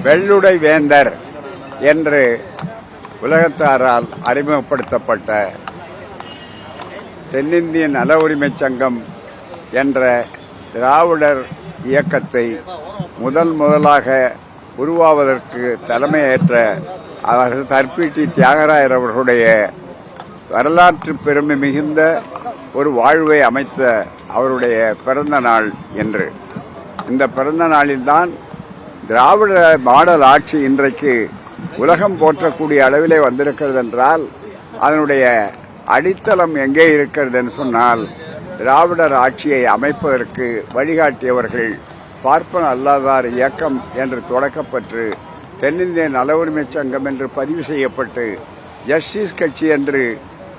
வெள்ளுடை வேந்தர் என்று உலகத்தாரால் அறிமுகப்படுத்தப்பட்ட தென்னிந்திய நல உரிமைச் சங்கம் என்ற திராவிடர் இயக்கத்தை முதலாக உருவாவதற்கு தலைமையேற்ற அவர்கள் தர்பீட்டி தியாகராயர் அவர்களுடைய வரலாற்று பெருமை மிகுந்த ஒரு வாழ்வை அமைத்த அவருடைய பிறந்த நாள் என்று. இந்த பிறந்த நாளில்தான் திராவிட மாடல் ஆட்சி இன்றைக்கு உலகம் போற்றக்கூடிய அளவிலே வந்திருக்கிறது என்றால் அதனுடைய அடித்தளம் எங்கே இருக்கிறது என்று சொன்னால் திராவிடர் ஆட்சியை அமைப்பதற்கு வழிகாட்டியவர்கள் பார்ப்பன அல்லாதார் இயக்கம் என்று தொடக்கப்பட்டு தென்னிந்திய நல உரிமைச் சங்கம் என்று பதிவு செய்யப்பட்டு ஜஸ்டிஸ் கட்சி என்று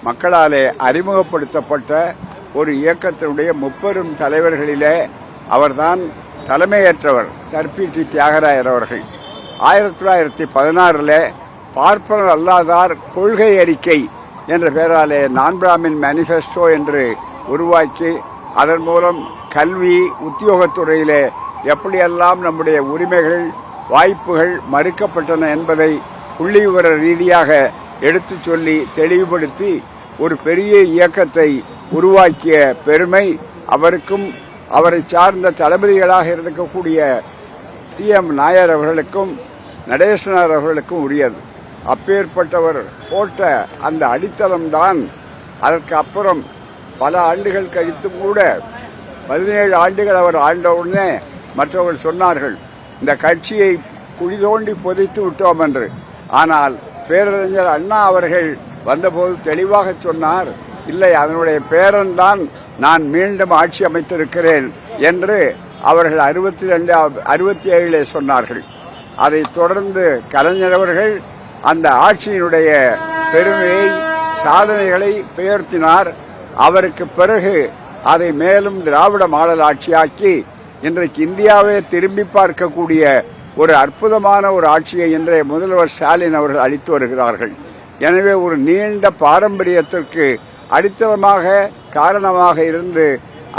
மக்களாலே அறிமுகப்படுத்தப்பட்ட ஒரு இயக்கத்தினுடைய முப்பெரும் தலைவர்களிலே அவர்தான் தலைமையேற்றவர் தர்பீட்டி தியாகராயர் அவர்கள். 1916 பார்ப்பனர் அல்லாதார் கொள்கை அறிக்கை என்ற பெயராலே நான் பிராமின் மேனிஃபெஸ்டோ என்று உருவாக்கி அதன் மூலம் கல்வி உத்தியோகத்துறையிலே எப்படியெல்லாம் நம்முடைய உரிமைகள் வாய்ப்புகள் மறுக்கப்பட்டன என்பதை புள்ளி விவர ரீதியாக எடுத்துச் சொல்லி தெளிவுபடுத்தி ஒரு பெரிய இயக்கத்தை உருவாக்கிய பெருமை அவருக்கும் அவரை சார்ந்த தளபதிகளாக இருக்கக்கூடிய CM நாயர் அவர்களுக்கும் நடேசனார் அவர்களுக்கும் உரியது. அப்பேற்பட்டவர் போட்ட அந்த அடித்தளம்தான் அதற்கு அப்புறம் பல ஆண்டுகள் கழித்தும் கூட 17 ஆண்டுகள் அவர் ஆண்டவுடனே மற்றவர்கள் சொன்னார்கள் இந்த கட்சியை குழி தோண்டி புதைத்து விட்டோம் என்று. ஆனால் பேரறிஞர் அண்ணா அவர்கள் வந்தபோது தெளிவாக சொன்னார், இல்லை அதனுடைய பேரன்தான் நான் மீண்டும் ஆட்சி அமைத்திருக்கிறேன் என்று அவர்கள் 67 சொன்னார்கள். அதைத் தொடர்ந்து கலைஞர் அவர்கள் அந்த ஆட்சியினுடைய பெருமையை சாதனைகளை பெயர்த்தினார். அவருக்கு பிறகு அதை மேலும் திராவிட மாடல் ஆட்சியாக்கி இன்றைக்கு இந்தியாவை திரும்பி பார்க்கக்கூடிய ஒரு அற்புதமான ஒரு ஆட்சியை இன்றைய முதல்வர் ஸ்டாலின் அவர்கள் அளித்து வருகிறார்கள். எனவே ஒரு நீண்ட பாரம்பரியத்திற்கு அடித்தளமாக காரணமாக இருந்து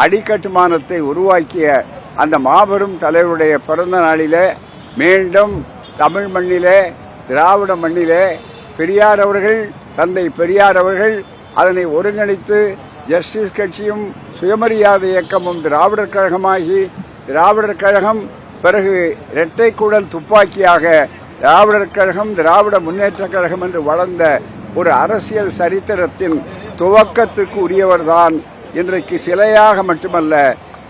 அடிக்கட்டுமானத்தை உருவாக்கிய அந்த மாபெரும் தலைவருடைய பிறந்த நாளிலே மீண்டும் தமிழ் மண்ணிலே திராவிட மண்ணிலே பெரியார் அவர்கள் தந்தை பெரியார் அவர்கள் அதனை ஒருங்கிணைத்து ஜஸ்டிஸ் கட்சியும் சுயமரியாதை இயக்கமும் திராவிடர் கழகமாகி திராவிடர் கழகம் பிறகு இரட்டை குழல் துப்பாக்கியாக திராவிடர் கழகம் திராவிட முன்னேற்ற கழகம் என்று வளர்ந்த ஒரு அரசியல் சரித்திரத்தின் துவக்கத்திற்கு உரியவர்தான் இன்றைக்கு சிலையாக மட்டுமல்ல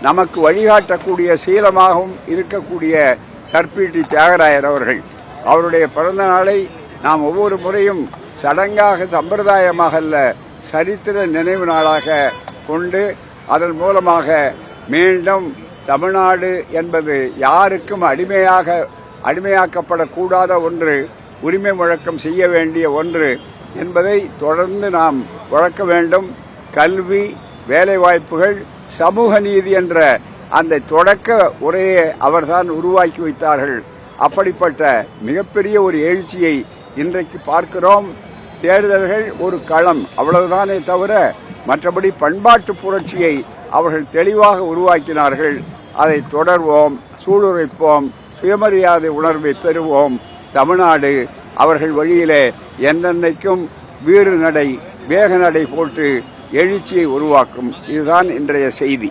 நமக்கு வழிகாட்டக்கூடிய சீலமாகவும் இருக்கக்கூடிய தர்பீட்டி தியாகராயர் அவர்கள். அவருடைய பிறந்த நாளை நாம் ஒவ்வொரு முறையும் சடங்காக சம்பிரதாயமாக அல்ல சரித்திர நினைவு நாளாக கொண்டு அதன் மூலமாக மீண்டும் தமிழ்நாடு என்பது யாருக்கும் அடிமையாக்கப்படக்கூடாத ஒன்று, உரிமை முழக்கம் செய்ய வேண்டிய ஒன்று என்பதை தொடர்ந்து நாம் வழக்க வேண்டும். கல்வி, வேலைவாய்ப்புகள், சமூக நீதி என்ற அந்த தொடக்க உரையை அவர்தான் உருவாக்கி வைத்தார்கள். அப்படிப்பட்ட மிகப்பெரிய ஒரு எழுச்சியை இன்றைக்கு பார்க்கிறோம். தேர்தல்கள் ஒரு களம் அவ்வளவுதானே தவிர மற்றபடி பண்பாட்டு புரட்சியை அவர்கள் தெளிவாக உருவாக்கினார்கள். அதை தொடர்வோம், சூளுரைப்போம், சுயமரியாதை உணர்வை பெறுவோம். தமிழ்நாடு அவர்கள் வழியிலே என்னென்னைக்கும் வீறு நடை வேக நடை போட்டு எழுச்சியை உருவாக்கும். இதுதான் இன்றைய செய்தி.